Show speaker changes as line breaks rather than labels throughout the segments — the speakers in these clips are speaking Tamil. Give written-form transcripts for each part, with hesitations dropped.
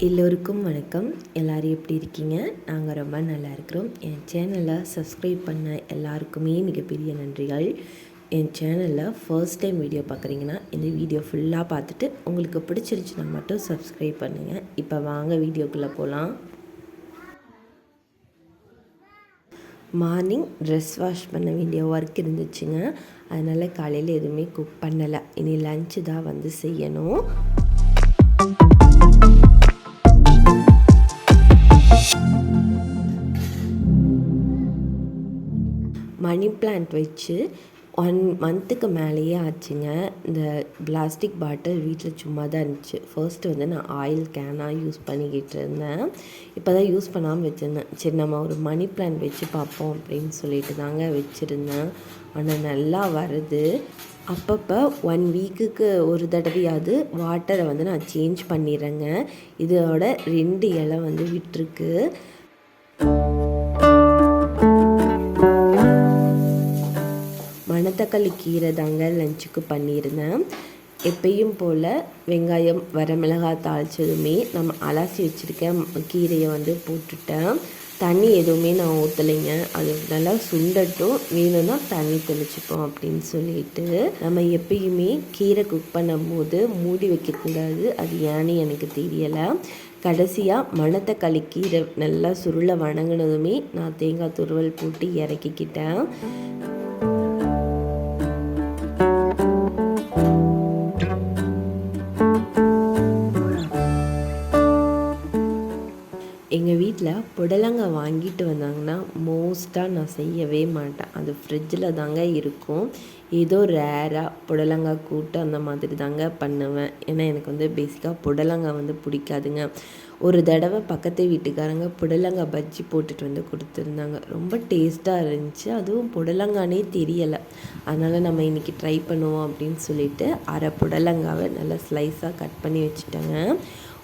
எல்லோருக்கும் வணக்கம். எல்லோரும் எப்படி இருக்கீங்க? நாங்கள் ரொம்ப நல்லா இருக்கிறோம். என் சேனலை சப்ஸ்கிரைப் பண்ண எல்லாருக்குமே மிகப்பெரிய நன்றிகள். என் சேனலில் ஃபர்ஸ்ட் டைம் வீடியோ பார்க்குறீங்கன்னா இந்த வீடியோ ஃபுல்லாக பார்த்துட்டு உங்களுக்கு பிடிச்சிருச்சுன்னா மட்டும் சப்ஸ்கிரைப் பண்ணுங்கள். இப்போ வாங்க வீடியோக்குள்ளே போகலாம். மார்னிங் ட்ரெஸ் வாஷ் பண்ண வேண்டிய ஒர்க் இருந்துச்சுங்க. அதனால் காலையில் எதுவுமே குக் பண்ணலை. இனி லஞ்சு தான் வந்து செய்யணும். மணி பிளான்ட் வச்சு 1 மந்த்துக்கு மேலேயே ஆச்சுங்க. இந்த பிளாஸ்டிக் பாட்டில் வீட்டில் சும்மா தான் இருந்துச்சு. ஃபர்ஸ்ட்டு வந்து நான் ஆயில் கேனாக யூஸ் பண்ணிக்கிட்டு இருந்தேன். இப்போ தான் யூஸ் பண்ணாமல் வச்சுருந்தேன். சரி நம்ம ஒரு மணி பிளான்ட் வச்சு பார்ப்போம் அப்படின்னு சொல்லிட்டு தாங்க வச்சுருந்தேன். ஆனால் நல்லா வருது. அப்பப்போ 1 வீக்குக்கு ஒரு தடவையாவது வாட்டரை வந்து நான் சேஞ்ச் பண்ணிடுறேங்க. இதோட 2 இலை வந்து விட்டுருக்கு. மணத்தக்காளி கீரை தாங்க லஞ்சுக்கு பண்ணியிருந்தேன். எப்பயும் போல் வெங்காயம் வரமிளகாய் தாளித்ததுமே நம்ம அலசி வச்சுருக்கேன் கீரையை வந்து போட்டுட்டேன். தண்ணி எதுவுமே நான் ஊற்றலைங்க. அது நல்லா சுண்டட்டும், வேணும்னா தண்ணி தெளிச்சுப்போம் அப்படின்னு சொல்லிட்டு. நம்ம எப்பயுமே கீரை குக் பண்ணும்போது மூடி வைக்கக்கூடாது. அது ஏன்னு எனக்கு தெரியலை. கடைசியாக மணத்தக்காளி கீரை நல்லா சுருளை வணங்கினதுமே நான் தேங்காய் துருவல் போட்டு இறக்கிக்கிட்டேன். எங்கள் வீட்டில் புடலங்காய் வாங்கிட்டு வந்தாங்கன்னா மோஸ்ட்டாக நான் செய்யவே மாட்டேன். அது ஃப்ரிட்ஜில் தாங்க இருக்கும். ஏதோ ரேராக புடலங்காய் கூட்டு அந்த மாதிரி தாங்க பண்ணுவேன். ஏன்னா எனக்கு வந்து பேசிக்காக புடலங்காய் வந்து பிடிக்காதுங்க. ஒரு தடவை பக்கத்து வீட்டுக்காரங்க புடலங்காய் பஜ்ஜி போட்டுட்டு வந்து கொடுத்துருந்தாங்க. ரொம்ப டேஸ்ட்டாக இருந்துச்சு. அதுவும் புடலங்கானே தெரியலை. அதனால் நம்ம இன்றைக்கி ட்ரை பண்ணுவோம் அப்படின்னு சொல்லிட்டு அரை புடலங்காவை நல்லா ஸ்லைஸாக கட் பண்ணி வச்சுட்டேங்க.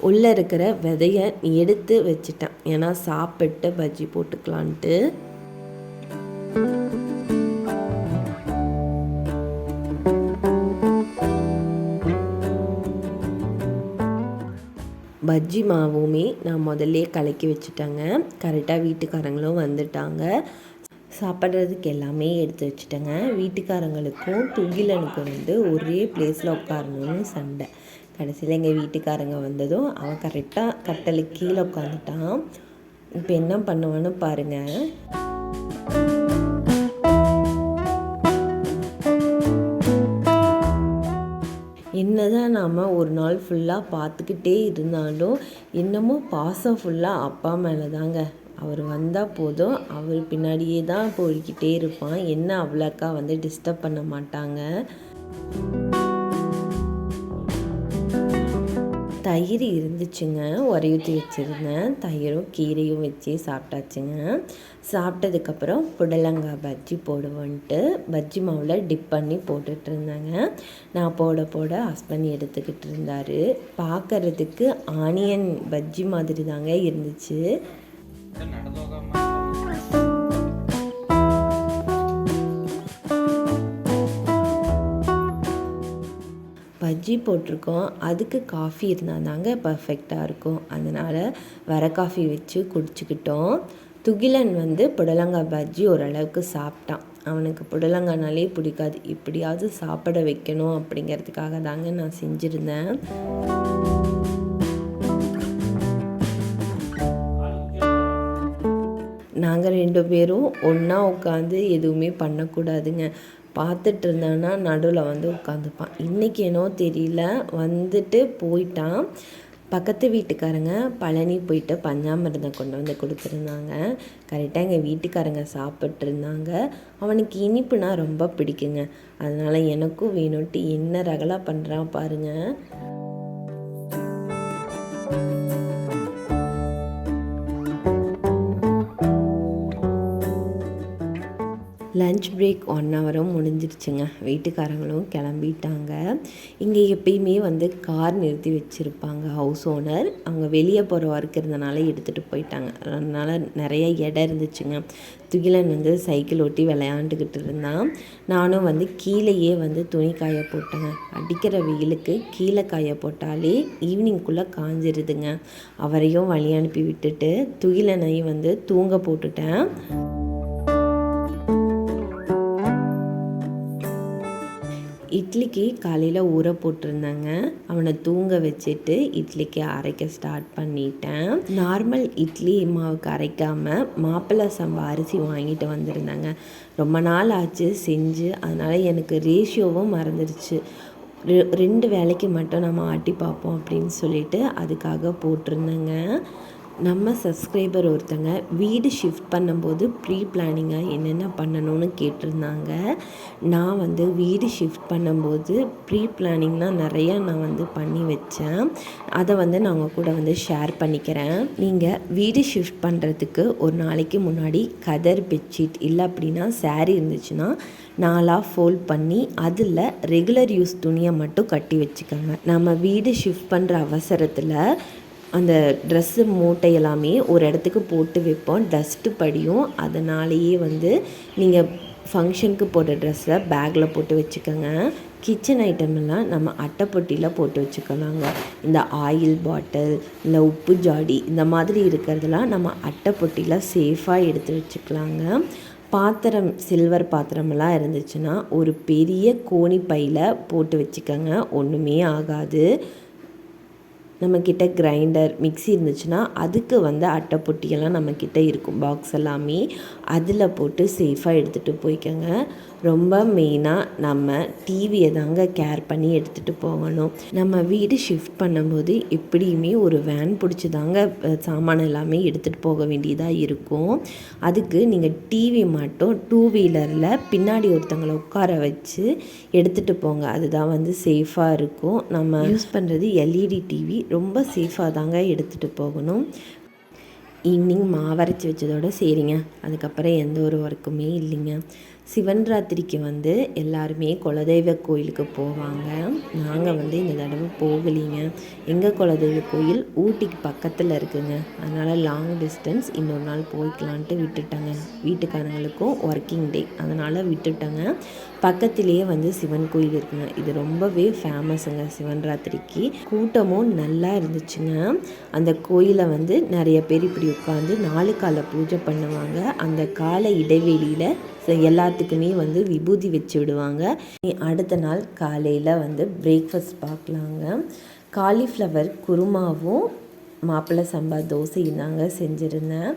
உள்ளே இருக்கிற விதையை எடுத்து வச்சிட்டேன். ஏன்னா சாப்பிட்டு பஜ்ஜி போட்டுக்கலான்ட்டு. பஜ்ஜி மாவுமே நான் முதல்லே கலக்கி வச்சுட்டேங்க. கரெக்டாக வீட்டுக்காரங்களும் வந்துட்டாங்க. சாப்பிட்றதுக்கு எல்லாமே எடுத்து வச்சுட்டேங்க. வீட்டுக்காரங்களுக்கும் துகிலனுக்கும் வந்து ஒரே பிளேஸில் உட்காரணும்னு சண்டை. கடைசியில் எங்கள் வீட்டுக்காரங்க வந்ததும் அவன் கரெக்டாக கட்டலுக்கு கீழே உட்காந்துட்டான். இப்போ என்ன பண்ணுவான்னு பாருங்கள். என்னதான் நாம் ஒரு நாள் ஃபுல்லாக பார்த்துக்கிட்டே இருந்தாலும் இன்னமும் பாசம் ஃபுல்லாக அப்பா மேலே தாங்க. அவர் வந்தால் போதும், அவர் பின்னாடியே தான் போய்கிட்டே இருப்பான். என்ன அவ்வளோக்கா வந்து டிஸ்டர்ப் பண்ண மாட்டாங்க. தயிர் இருந்துச்சுங்க, உரையூற்றி வச்சுருந்தேன். தயிரும் கீரையும் வச்சு சாப்பிட்டாச்சுங்க. சாப்பிட்டதுக்கப்புறம் புடலங்காய் பஜ்ஜி போடுவோன்ட்டு பஜ்ஜி மாவில் டிப் பண்ணி போட்டுட்டு இருந்தாங்க. நான் போட போட ஹஸ்பண்ட் எடுத்துக்கிட்டு இருந்தார். பார்க்குறதுக்கு ஆனியன் பஜ்ஜி மாதிரி தாங்க இருந்துச்சு. பஜ்ஜி போட்டிருக்கோம். அதுக்கு காஃபி இருந்தால் தாங்க பர்ஃபெக்டாக இருக்கும். அதனால் வர காஃபி வச்சு குடிச்சிக்கிட்டோம். துகிலன் வந்து புடலங்காய் பஜ்ஜி ஓரளவுக்கு சாப்பிட்டான். அவனுக்கு புடலங்காய்னாலே பிடிக்காது. இப்படியாவது சாப்பிட வைக்கணும் அப்படிங்கிறதுக்காக தாங்க நான் செஞ்சுருந்தேன். நாங்கள் 2 பேரும் ஒன்றா உட்காந்து எதுவுமே பண்ணக்கூடாதுங்க. பார்த்துட்டு இருந்தான்னா நடுவில் வந்து உட்காந்துப்பான். இன்றைக்கி என்னோ தெரியல, வந்துட்டு போயிட்டான். பக்கத்து வீட்டுக்காரங்க பழனி போயிட்டு பஞ்சாமிர்தம் கொண்டு வந்து கொடுத்துருந்தாங்க. கரெக்டாக எங்கள் வீட்டுக்காரங்க சாப்பிட்ருந்தாங்க. அவனுக்கு இனிப்புனா ரொம்ப பிடிக்குங்க. அதனால் எனக்கும் வேணும்ட்டு என்ன ரகலாக பண்ணுறான் பாருங்கள். Lunch break 1 ஹவரும் முடிஞ்சிருச்சுங்க. வீட்டுக்காரங்களும் கிளம்பிட்டாங்க. இங்கே எப்பயுமே வந்து கார் நிறுத்தி வச்சுருப்பாங்க ஹவுஸ் ஓனர். அவங்க வெளியே போகிற ஒர்க் இருந்தனால எடுத்துகிட்டு போயிட்டாங்க. அதனால் நிறைய இடம் இருந்துச்சுங்க. துகிலன் வந்து சைக்கிள் ஓட்டி விளையாண்டுக்கிட்டு இருந்தான். நானும் வந்து கீழேயே வந்து துணி காய போட்டேங்க. அடிக்கிற வெயிலுக்கு கீழே காய போட்டாலே ஈவினிங்குள்ளே காஞ்சிருதுங்க. அவரையும் வழி அனுப்பி விட்டுட்டு துகிலனையும் வந்து தூங்க போட்டுட்டேன். இட்லிக்கு காலையில் ஊற போட்டிருந்தேங்க. அவனை தூங்க வச்சுட்டு இட்லிக்கு அரைக்க ஸ்டார்ட் பண்ணிட்டேன். நார்மல் இட்லி மாவுக்கு அரைக்காமல் மாப்பிள்ளை சம்பா அரிசி வாங்கிட்டு வந்திருந்தேங்க. ரொம்ப நாள் ஆச்சு செஞ்சு, அதனால் எனக்கு ரேஷியோவும் மறந்துடுச்சு. 2 வேளைக்கு மட்டும் நம்ம ஆட்டி பார்ப்போம் அப்படின்னு சொல்லிட்டு அதுக்காக போட்டிருந்தேங்க. நம்ம சப்ஸ்கிரைபர் ஒருத்தங்க வீடு ஷிஃப்ட் பண்ணும்போது ப்ரீ பிளானிங்காக என்னென்ன பண்ணணும்னு கேட்டிருந்தாங்க. நான் வந்து வீடு ஷிஃப்ட் பண்ணும்போது ப்ரீ பிளானிங்லாம் நிறையா நான் வந்து பண்ணி வச்சேன். அதை வந்து நான் உங்கள் கூட வந்து ஷேர் பண்ணிக்கிறேன். நீங்கள் வீடு ஷிஃப்ட் பண்ணுறதுக்கு ஒரு நாளைக்கு முன்னாடி கதர் பெட்ஷீட் இல்லை அப்படின்னா சாரீ இருந்துச்சுன்னா 4ஆக ஃபோல்ட் பண்ணி அதில் ரெகுலர் யூஸ் துணியை மட்டும் கட்டி வச்சுக்கோங்க. நம்ம வீடு ஷிஃப்ட் பண்ணுற அவசரத்தில் அந்த ட்ரெஸ்ஸு மூட்டை எல்லாமே ஒரு இடத்துக்கு போட்டு வைப்போம், டஸ்ட்டு படியும். அதனாலேயே வந்து நீங்கள் ஃபங்க்ஷனுக்கு போட்ட ட்ரெஸ்ஸை பேக்கில் போட்டு வச்சுக்கோங்க. கிச்சன் ஐட்டம் எல்லாம் நம்ம அட்டைப்பொட்டியில் போட்டு வச்சுக்கலாங்க. இந்த ஆயில் பாட்டில், இந்த உப்பு ஜாடி, இந்த மாதிரி இருக்கிறதெல்லாம் நம்ம அட்டைப்பொட்டியில் சேஃபாக எடுத்து வச்சுக்கலாங்க. பாத்திரம், சில்வர் பாத்திரமெல்லாம் இருந்துச்சுன்னா ஒரு பெரிய கோணி பையில் போட்டு வச்சுக்கோங்க, ஒன்றுமே ஆகாது. நம்மக்கிட்ட கிரைண்டர், மிக்ஸி இருந்துச்சுன்னா அதுக்கு வந்து அட்டைப்பொட்டியெல்லாம் நம்மக்கிட்ட இருக்கும், பாக்ஸ் எல்லாமே. அதில் போட்டு சேஃபாக எடுத்துகிட்டு போய்க்கோங்க. ரொம்ப மெயினாக நம்ம டிவியை தாங்க கேர் பண்ணி எடுத்துகிட்டு போகணும். நம்ம வீடு ஷிஃப்ட் பண்ணும்போது எப்படியுமே ஒரு வேன் பிடிச்சி தாங்க சாமான் எல்லாமே எடுத்துகிட்டு போக வேண்டியதாக இருக்கும். அதுக்கு நீங்கள் டிவி மட்டும் 2 வீலரில் பின்னாடி ஒருத்தங்களை உட்கார வச்சு எடுத்துகிட்டு போங்க. அதுதான் வந்து சேஃபாக இருக்கும். நம்ம யூஸ் பண்ணுறது எல்இடி டிவி, ரொம்ப சேஃபாக தாங்க எடுத்துகிட்டு போகணும். ஈவினிங் மாவரைச்சி வச்சதோடு சரிங்க. அதுக்கப்புறம் எந்த ஒரு ஒர்க்குமே இல்லைங்க. சிவன் ராத்திரிக்கு வந்து எல்லாருமே குலதெய்வ கோயிலுக்கு போவாங்க. நாங்கள் வந்து இந்த தடவை போகலிங்க. எங்கள் குலதெய்வ கோயில் ஊட்டிக்கு பக்கத்தில் இருக்குங்க. அதனால் லாங் டிஸ்டன்ஸ் இன்னொரு நாள் போய்க்கலான்ட்டு விட்டுட்டாங்க. வீட்டுக்காரங்களுக்கும் ஒர்க்கிங் டே, அதனால் விட்டுட்டாங்க. பக்கத்திலேயே வந்து சிவன் கோயில் இருக்குங்க. இது ரொம்பவே ஃபேமஸுங்க சிவன் ராத்திரிக்கு. கூட்டமும் நல்லா இருந்துச்சுங்க. அந்த கோயிலை வந்து நிறைய பேர் இப்படி உட்காந்து 4 கால பூஜை பண்ணுவாங்க. அந்த கால இடைவெளியில் எல்லாத்துக்குமே வந்து விபூதி வச்சு விடுவாங்க. அடுத்த நாள் காலையில் வந்து பிரேக்ஃபாஸ்ட் பார்க்கலாங்க. காலிஃப்ளவர் குருமாவும் மாப்பிள்ளை சம்பா தோசையும் தாங்க செஞ்சுருந்தேன்.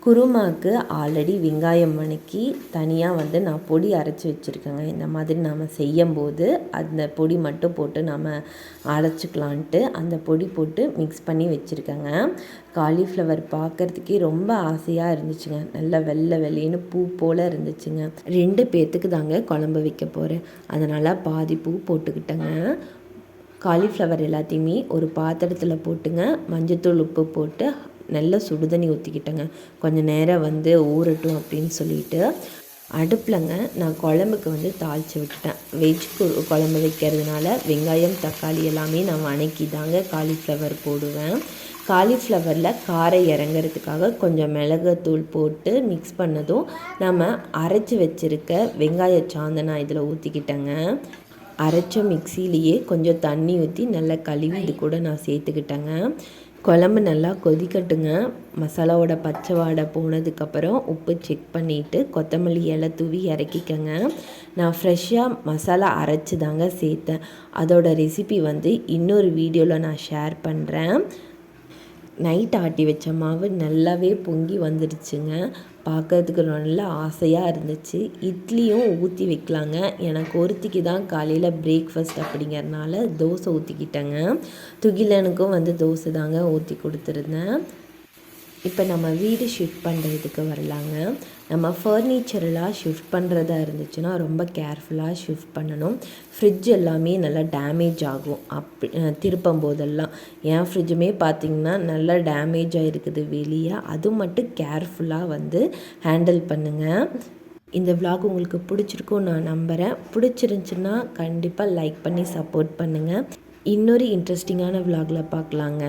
குருமாவுக்கு ஆல்ரெடி வெங்காயம் வணக்கி தனியாக வந்து நான் பொடி அரைச்சி வச்சுருக்கேங்க. இந்த மாதிரி நம்ம செய்யும்போது அந்த பொடி மட்டும் போட்டு நம்ம அரைச்சிக்கலான்ட்டு அந்த பொடி போட்டு மிக்ஸ் பண்ணி வச்சுருக்கேங்க. காலிஃப்ளவர் பார்க்குறதுக்கே ரொம்ப ஆசையாக இருந்துச்சுங்க. நல்லா வெள்ளை வெள்ளைன்னு பூ போல் இருந்துச்சுங்க. 2 பேர்த்துக்கு தாங்க குழம்பு வைக்க போகிறேன், அதனால் பாதி பூ போட்டுக்கிட்டேங்க. காலிஃப்ளவர் எல்லாத்தையுமே ஒரு பாத்திரத்தில் போட்டுங்க, மஞ்சத்தூள் உப்பு போட்டு நல்லா சுடுதண்ணி ஊற்றிக்கிட்டேங்க. கொஞ்சம் நேரம் வந்து ஊறட்டும் அப்படின்னு சொல்லிட்டு அடுப்பில்ங்க நான் குழம்புக்கு வந்து தாளித்து விட்டுட்டேன். வெஜ் குழம்பு வைக்கிறதுனால வெங்காயம், தக்காளி எல்லாமே நான் வணக்கி தாங்க காலிஃப்ளவர் போடுவேன். காலிஃப்ளவரில் காரம் இறங்கிறதுக்காக கொஞ்சம் மிளகுத்தூள் போட்டு மிக்ஸ் பண்ணதும் நம்ம அரைச்சி வச்சுருக்க வெங்காய சாந்தை நான் இதில் ஊற்றிக்கிட்டேங்க. அரைச்ச மிக்சிலேயே கொஞ்சம் தண்ணி ஊற்றி நல்லா கழுவி இது கூட நான் சேர்த்துக்கிட்டேங்க. குழம்பு நல்லா கொதிக்கட்டுங்க. மசாலாவோட பச்சை வாடை போனதுக்கப்புறம் உப்பு செக் பண்ணிவிட்டு கொத்தமல்லி இலை தூவி இறக்கிக்கங்க. நான் ஃப்ரெஷ்ஷாக மசாலா அரைச்சி தாங்க சேர்த்தேன். அதோட ரெசிபி வந்து இன்னொரு வீடியோவில் நான் ஷேர் பண்ணுறேன். நைட் ஆட்டி வச்ச மாவு நல்லாவே பொங்கி வந்துடுச்சுங்க. பார்க்கறதுக்கு நல்லா ஆசையாக இருந்துச்சு. இட்லியும் ஊற்றி வைக்கலாங்க. எனக்கு ஒருத்திக்கு தான் காலையில் பிரேக்ஃபாஸ்ட் அப்படிங்கிறதுனால தோசை ஊற்றிக்கிட்டேங்க. துகிலனுக்கும் வந்து தோசை தாங்க ஊற்றி கொடுத்துருந்தேன். இப்போ நம்ம வீடு ஷிஃப்ட் பண்ணுறதுக்கு வரலாங்க. நம்ம ஃபர்னிச்சரெலாம் ஷிஃப்ட் பண்ணுறதா இருந்துச்சுன்னா ரொம்ப கேர்ஃபுல்லாக ஷிஃப்ட் பண்ணணும். ஃப்ரிட்ஜ் எல்லாமே நல்லா டேமேஜ் ஆகும் திருப்பும் போதெல்லாம். என் ஃப்ரிட்ஜுமே பார்த்திங்கன்னா நல்லா டேமேஜ் ஆகிருக்குது வெளியே. அது மட்டும் கேர்ஃபுல்லாக வந்து ஹேண்டில் பண்ணுங்கள். இந்த vlog உங்களுக்கு பிடிச்சிருக்கும் நான் நம்புகிறேன். பிடிச்சிருந்துச்சுன்னா கண்டிப்பாக லைக் பண்ணி சப்போர்ட் பண்ணுங்கள். இன்னொரு இன்ட்ரெஸ்டிங்கான vlogல பார்க்கலாங்க.